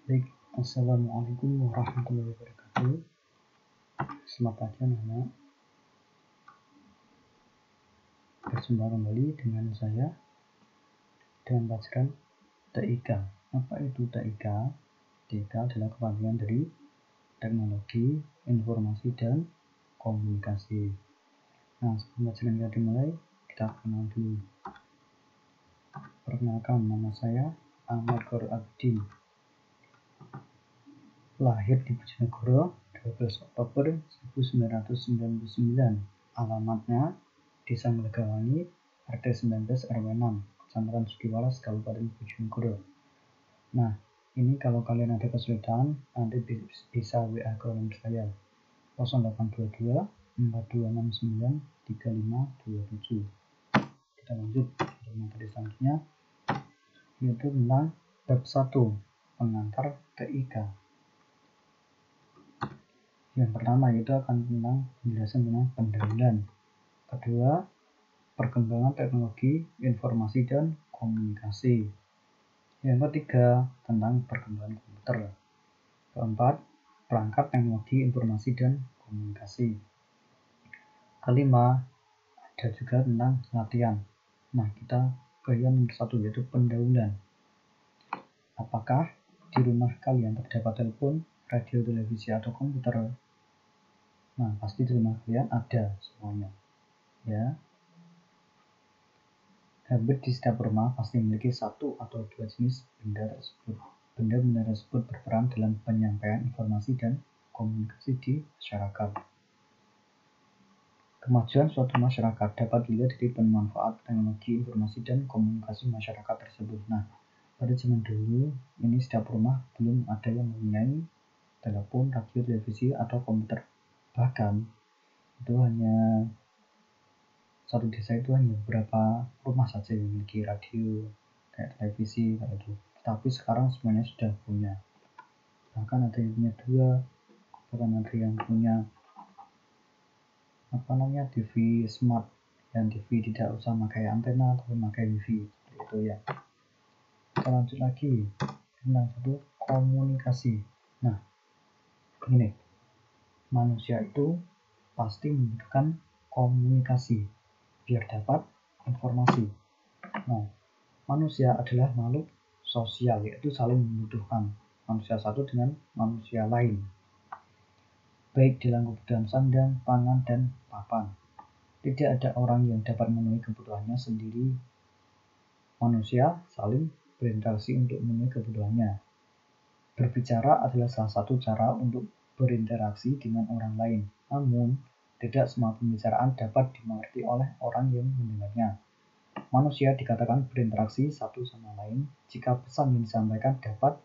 Baik, Assalamualaikum warahmatullahi wabarakatuh. Selamat pagi anak-anak. Berjumpa kembali dengan saya dengan pelajaran TIK. Apa itu TIK? TIK adalah kepanjangan dari Teknologi, Informasi, dan Komunikasi. Nah, sebelum pelajaran kita dimulai, kita kenal dulu. Perkenalkan, nama saya Ahmad Gor Abdin. Lahir di Bojonegoro 12 Oktober 1999. Alamatnya Desa Megawangi, RT 19 RW 6, Kecamatan Sudiwaras, Kabupaten Bojonegoro. Nah, ini kalau kalian ada kesulitan, nanti bisa WA ke nomor saya 0822 4269 3527. Kita lanjut ke materi selanjutnya, yaitu tentang bab 1, pengantar TIK. Yang pertama yaitu akan tentang penjelasan tentang pendahuluan. Kedua, perkembangan teknologi, informasi, dan komunikasi. Yang ketiga, tentang perkembangan komputer. Keempat, perangkat teknologi, informasi, dan komunikasi. Kelima, ada juga tentang latihan. Nah, kita ke yang nomor 1 yaitu pendahuluan. Apakah di rumah kalian terdapat telepon, radio, televisi, atau komputer? Nah, pasti di rumah kalian ada semuanya. Ya. Hampir di setiap rumah pasti memiliki satu atau dua jenis benda tersebut. Benda-benda tersebut berperan dalam penyampaian informasi dan komunikasi di masyarakat. Kemajuan suatu masyarakat dapat dilihat dari pemanfaat teknologi, informasi, dan komunikasi masyarakat tersebut. Nah, pada zaman dulu, ini setiap rumah belum ada yang mempunyai telepon, radio, televisi, atau komputer. Bahkan, itu hanya satu desa itu hanya beberapa rumah saja yang memiliki radio, kayak televisi, kayak itu. Tapi sekarang semuanya sudah punya. Bahkan ada yang punya 2, bahkan ada yang punya TV smart, dan TV tidak usah pakai antena tapi pakai wifi, itu ya. Kita lanjut lagi tentang satu komunikasi. Nah, ini manusia itu pasti membutuhkan komunikasi biar dapat informasi. Nah, manusia adalah makhluk sosial, yaitu saling membutuhkan manusia satu dengan manusia lain, baik dalam kebutuhan sandang, pangan, dan papan. Tidak ada orang yang dapat memenuhi kebutuhannya sendiri. Manusia saling berinteraksi untuk memenuhi kebutuhannya. Berbicara adalah salah satu cara untuk berinteraksi dengan orang lain. Namun, tidak semua pembicaraan dapat dimengerti oleh orang yang mendengarnya. Manusia dikatakan berinteraksi satu sama lain jika pesan yang disampaikan dapat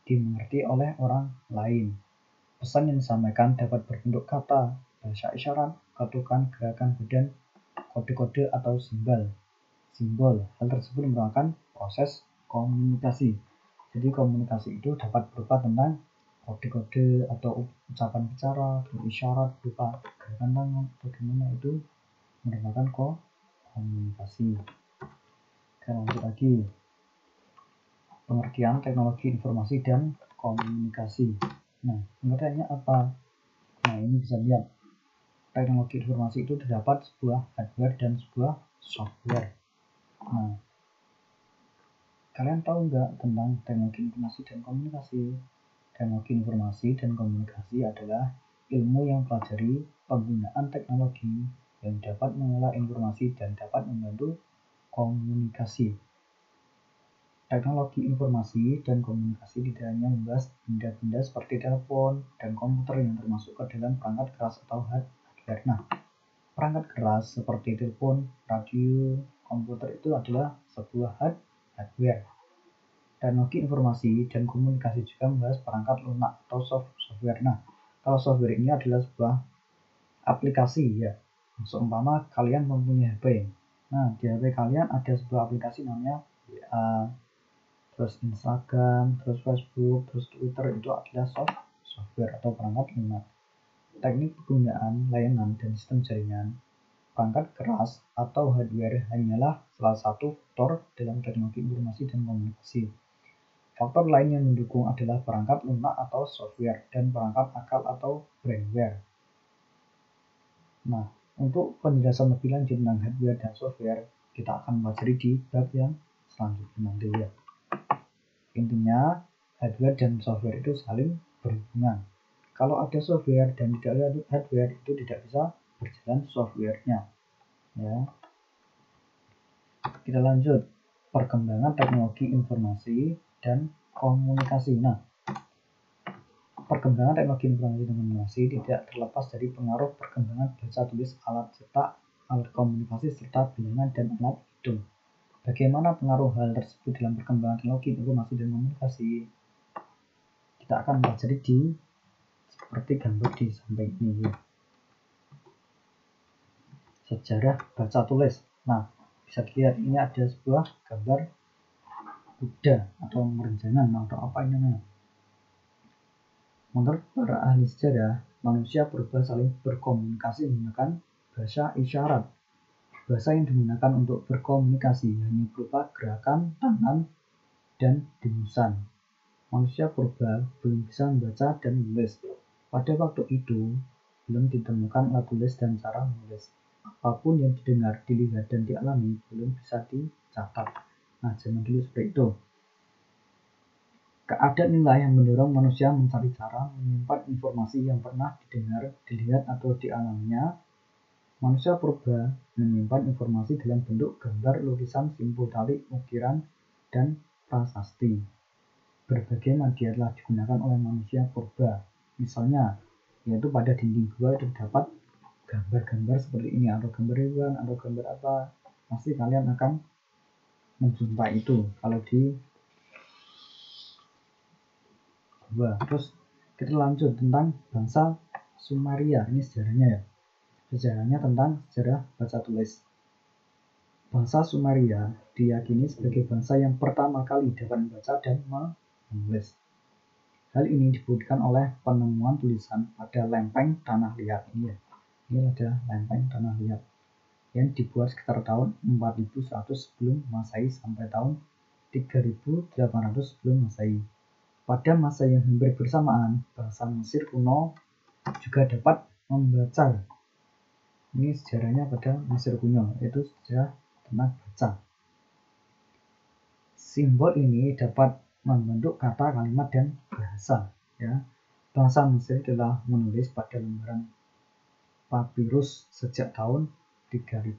dimengerti oleh orang lain. Pesan yang disampaikan dapat berbentuk kata, bahasa isyarat, ketukan, gerakan badan, kode-kode, atau simbol. Hal tersebut merupakan proses komunikasi. Jadi komunikasi itu dapat berupa tentang kode-kode atau ucapan bicara, isyarat, berupa gerakan tangan, bagaimana itu merupakan komunikasi. Kita lanjut lagi. Pengertian teknologi informasi dan komunikasi. Nah, pengertiannya apa? Nah, ini bisa lihat. Teknologi informasi itu terdapat sebuah hardware dan sebuah software. Nah, kalian tahu nggak tentang teknologi informasi dan komunikasi? Teknologi informasi dan komunikasi adalah ilmu yang mempelajari penggunaan teknologi yang dapat mengolah informasi dan dapat membantu komunikasi. Teknologi informasi dan komunikasi tidak hanya membahas benda-benda seperti telepon dan komputer yang termasuk ke dalam perangkat keras atau hardware. Nah, perangkat keras seperti telepon, radio, komputer itu adalah sebuah hardware. Teknologi informasi dan komunikasi juga membahas perangkat lunak atau software. Nah, kalau software ini adalah sebuah aplikasi ya. Seumpama kalian mempunyai HP. Nah, di HP kalian ada sebuah aplikasi namanya WA, terus Instagram, terus Facebook, terus Twitter, itu adalah software atau perangkat lunak. Teknik penggunaan layanan dan sistem jaringan, perangkat keras atau hardware hanyalah salah satu faktor dalam teknologi informasi dan komunikasi. Faktor lain yang mendukung adalah perangkat lunak atau software dan perangkat akal atau brainware. Nah, untuk penjelasan lebih lanjut tentang hardware dan software, kita akan pelajari di bab yang selanjutnya nanti ya. Intinya, hardware dan software itu saling berhubungan. Kalau ada software dan tidak ada hardware, itu tidak bisa berjalan software-nya. Ya. Kita lanjut. Perkembangan teknologi informasi dan komunikasi. Nah, perkembangan teknologi informasi dan komunikasi tidak terlepas dari pengaruh perkembangan baca tulis, alat cetak, alat komunikasi, serta bilangan dan alat hitung. Bagaimana pengaruh hal tersebut dalam perkembangan teknologi informasi dan komunikasi? Kita akan pelajari di seperti gambar di samping ini. Sejarah baca tulis. Nah, bisa dilihat ini ada sebuah gambar kuda atau merenjangan atau apa ini namanya. Menurut para ahli sejarah, manusia purba saling berkomunikasi menggunakan bahasa isyarat. Bahasa yang digunakan untuk berkomunikasi hanya berupa gerakan tangan dan dengusan. Manusia purba belum bisa membaca dan menulis. Pada waktu itu, belum ditemukan alat tulis dan cara menulis. Apapun yang didengar, dilihat, dan dialami belum bisa dicatat. Nah, zaman dulu seperti itu. Keadaan inilah yang mendorong manusia mencari cara menyimpan informasi yang pernah didengar, dilihat, atau dialaminya. Manusia purba menyimpan informasi dalam bentuk gambar, lukisan, simbol tali, ukiran, dan prasasti. Berbagai media telah digunakan oleh manusia purba. Misalnya, yaitu pada dinding gua itu terdapat gambar-gambar seperti ini, atau gambar hewan, atau gambar apa. Pasti kalian akan menjumpai itu kalau di gua. Terus kita lanjut tentang bangsa Sumeria. Ini sejarahnya ya. Sejarahnya tentang sejarah baca tulis. Bangsa Sumeria diyakini sebagai bangsa yang pertama kali dapat membaca dan menulis. Hal ini dibuktikan oleh penemuan tulisan pada lempeng tanah liat ini ya. Ini ada lempeng tanah liat yang dibuat sekitar tahun 4100 sebelum Masehi sampai tahun 3800 sebelum Masehi. Pada masa yang hampir bersamaan, bangsa Mesir kuno juga dapat membaca. Ini sejarahnya pada Mesir kuno, yaitu sejarah tentang baca. Simbol ini dapat membentuk kata, kalimat, dan bahasa. Ya. Bangsa Mesir telah menulis pada lembaran papirus sejak tahun 3000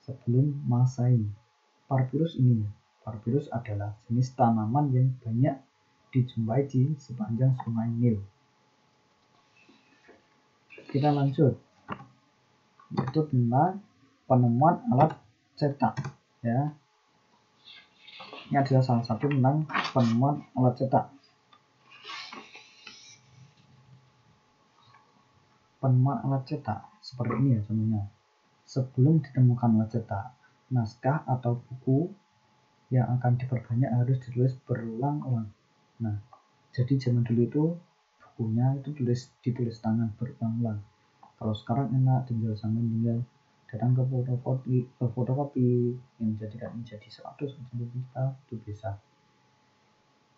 sebelum Masehi. Papirus adalah jenis tanaman yang banyak dijumpai di sepanjang Sungai Nil. Kita lanjut, yaitu tentang penemuan alat cetak. Ya, ini adalah salah satu tentang penemuan alat cetak. Penemuan alat cetak seperti ini ya contohnya. Sebelum ditemukan alat cetak, naskah atau buku yang akan diperbanyak harus ditulis berulang-ulang. Nah, jadi zaman dulu itu bukunya itu ditulis tangan berulang-ulang. Kalau sekarang enak, tinggal datang ke fotokopi yang menjadi 100 juta itu bisa.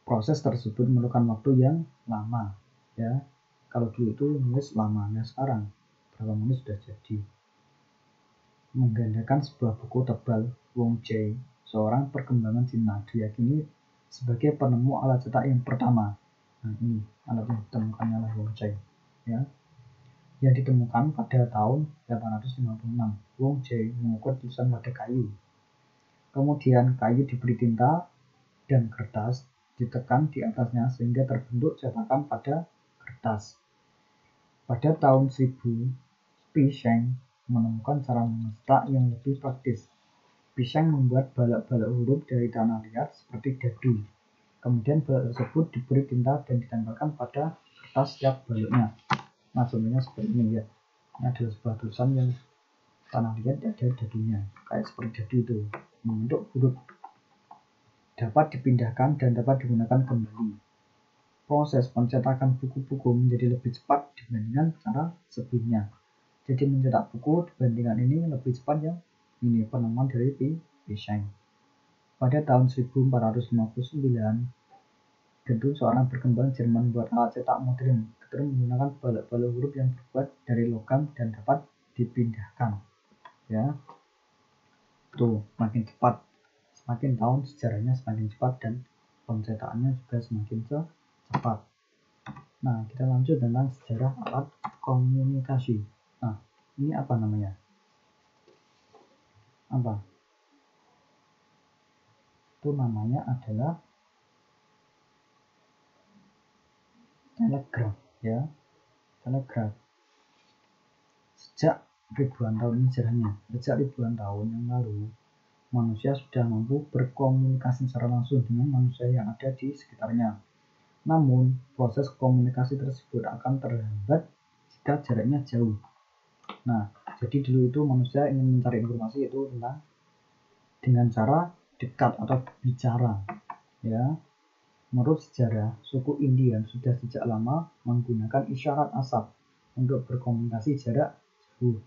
Proses tersebut memerlukan waktu yang lama, ya. Kalau dulu itu nulis lamanya, sekarang berapa menit sudah jadi. Menggandakan sebuah buku tebal, Wong Jai, seorang perkembangan Cina, diyakini sebagai penemu alat cetak yang pertama. Nah, ini alat yang ditemukannya oleh Wong Jai, ya. Yang ditemukan pada tahun 856. Wong Jai mengukur tulisan pada kayu. Kemudian kayu diberi tinta dan kertas ditekan di atasnya sehingga terbentuk cetakan pada kertas. Pada tahun 1000, Pi Sheng menemukan cara mencetak yang lebih praktis. Pi Sheng membuat balak-balak huruf dari tanah liat seperti dadu. Kemudian balak tersebut diberi tinta dan ditempelkan pada kertas setiap baloknya. Nah, contohnya seperti ini ya. Ini adalah sebuah tulisan yang tanah liat ada dadunya, kayak seperti dadu itu, membentuk huruf. Dapat dipindahkan dan dapat digunakan kembali. Proses pencetakan buku-buku menjadi lebih cepat dibandingkan cara sebelumnya. Jadi mencetak buku dibandingkan ini lebih cepat ya. Ini penemuan dari Pi Sheng. Pada tahun 1459, Tentu seorang berkembang Jerman buat alat cetak modern. Kemudian menggunakan balok-balok huruf yang terbuat dari logam dan dapat dipindahkan. Ya, tuh makin cepat, semakin tahun sejarahnya semakin cepat dan pencetakannya juga semakin cepat. Nah, kita lanjut tentang sejarah alat komunikasi. Nah, ini apa namanya? Apa? Itu namanya adalah telegraf, ya. Telegraf. Sejak ribuan tahun ini sejarahnya, sejak ribuan tahun yang lalu, manusia sudah mampu berkomunikasi secara langsung dengan manusia yang ada di sekitarnya. Namun, proses komunikasi tersebut akan terhambat jika jaraknya jauh. Nah, jadi dulu itu manusia ingin mencari informasi itu dengan cara dekat atau bicara. Ya, menurut sejarah, suku Indian sudah sejak lama menggunakan isyarat asap untuk berkomunikasi jarak jauh.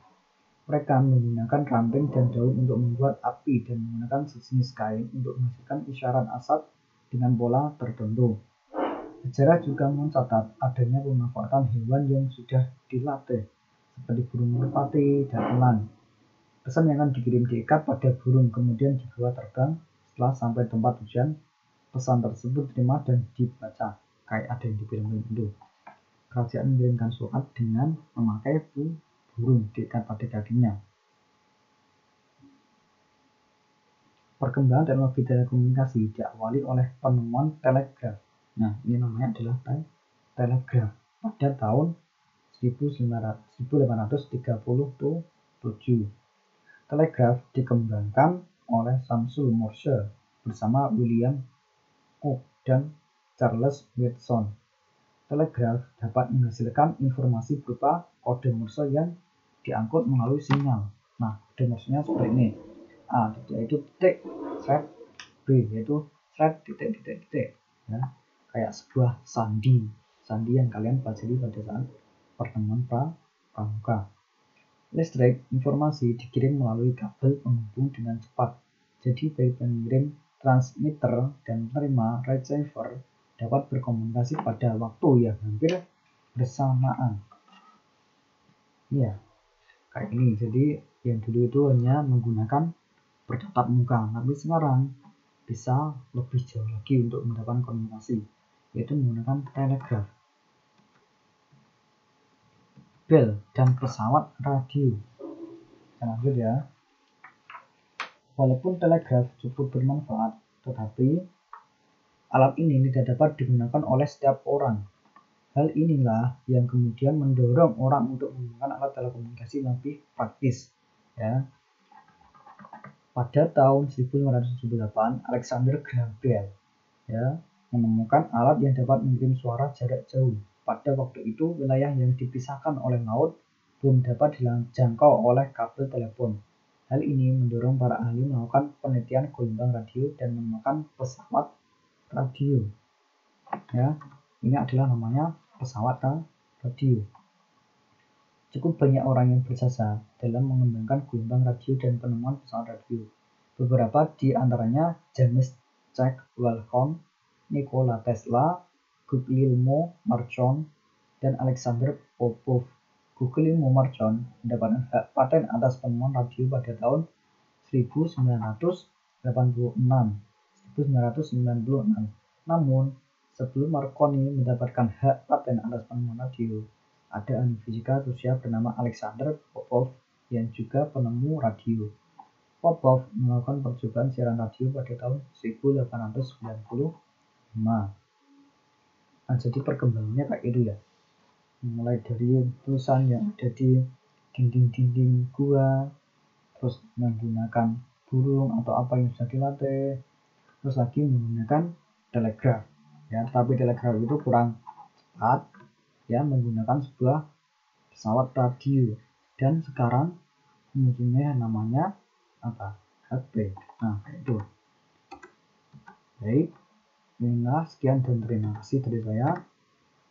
Mereka menggunakan ranting dan daun untuk membuat api dan menggunakan sejenis kain untuk menghasilkan isyarat asap dengan pola tertentu. Sejarah juga mencatat adanya pemanfaatan hewan yang sudah dilatih, seperti burung merpati dan elang. Pesan yang akan dikirim diikat pada burung, kemudian dibawa terbang. Setelah sampai tempat tujuan, pesan tersebut diterima dan dibaca, kayak ada yang di film-film itu. Kerajaan mengirimkan surat dengan memakai burung diikat pada kakinya. Perkembangan teknologi telekomunikasi diawali oleh penemuan telegraf. Nah, ini namanya adalah telegraf pada tahun 1837. Telegraf dikembangkan oleh Samuel Morse bersama William Cooke dan Charles Watson. Telegraf dapat menghasilkan informasi berupa kode Morse yang diangkut melalui sinyal. Nah, kode Morse-nya seperti ini. A yaitu titik, thread, B yaitu thread, titik, titik, titik. Ya, kayak sebuah sandi yang kalian pelajari pada saat pertemuan pramuka. Listrik, informasi dikirim melalui kabel penghubung dengan cepat. Jadi baik pengirim, transmitter, dan penerima receiver dapat berkomunikasi pada waktu yang hampir bersamaan. Iya, kayak ini. Jadi yang dulu itu hanya menggunakan bertatap muka, tapi sekarang bisa lebih jauh lagi untuk mendapatkan komunikasi, yaitu menggunakan telegraf. Bel dan pesawat radio. Kita lanjut ya. Walaupun telegraf cukup bermanfaat, tetapi alat ini tidak dapat digunakan oleh setiap orang. Hal inilah yang kemudian mendorong orang untuk menggunakan alat telekomunikasi yang lebih praktis. Ya. Pada tahun 1578, Alexander Graham Bell menemukan alat yang dapat mengirim suara jarak jauh. Pada waktu itu, wilayah yang dipisahkan oleh laut belum dapat dijangkau oleh kabel telepon. Hal ini mendorong para ahli melakukan penelitian gelombang radio dan menemukan pesawat radio. Ya, ini adalah namanya pesawat radio. Cukup banyak orang yang berjasa dalam mengembangkan gelombang radio dan penemuan pesawat radio. Beberapa di antaranya James Clerk Wilhelm, Nikola Tesla, Guglielmo Marconi, dan Alexander Popov. Guglielmo Marconi mendapatkan hak paten atas penemuan radio pada tahun 1986. Namun, sebelum Marconi mendapatkan hak paten atas penemuan radio, ada ahli fisika Rusia bernama Alexander Popov yang juga penemu radio. Popov melakukan percobaan siaran radio pada tahun 1895. Nah, jadi perkembangannya kayak itu ya. Mulai dari tulisan yang ada di dinding-dinding gua, terus menggunakan burung atau apa yang sudah dilatih, terus lagi menggunakan telegraf. Ya, tapi telegraf itu kurang cepat, ya, menggunakan sebuah pesawat radio. Dan sekarang munculnya namanya apa? HP. Nah, itu. Baik, inilah sekian dan terima kasih dari saya.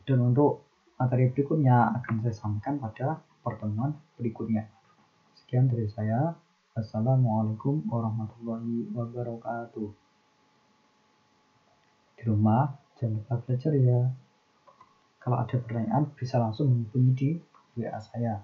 Dan untuk materi berikutnya akan saya sampaikan pada pertemuan berikutnya. Sekian dari saya. Assalamualaikum warahmatullahi wabarakatuh. Di rumah Jangan lupa belajar ya. Kalau ada pertanyaan bisa langsung menghubungi di WA saya.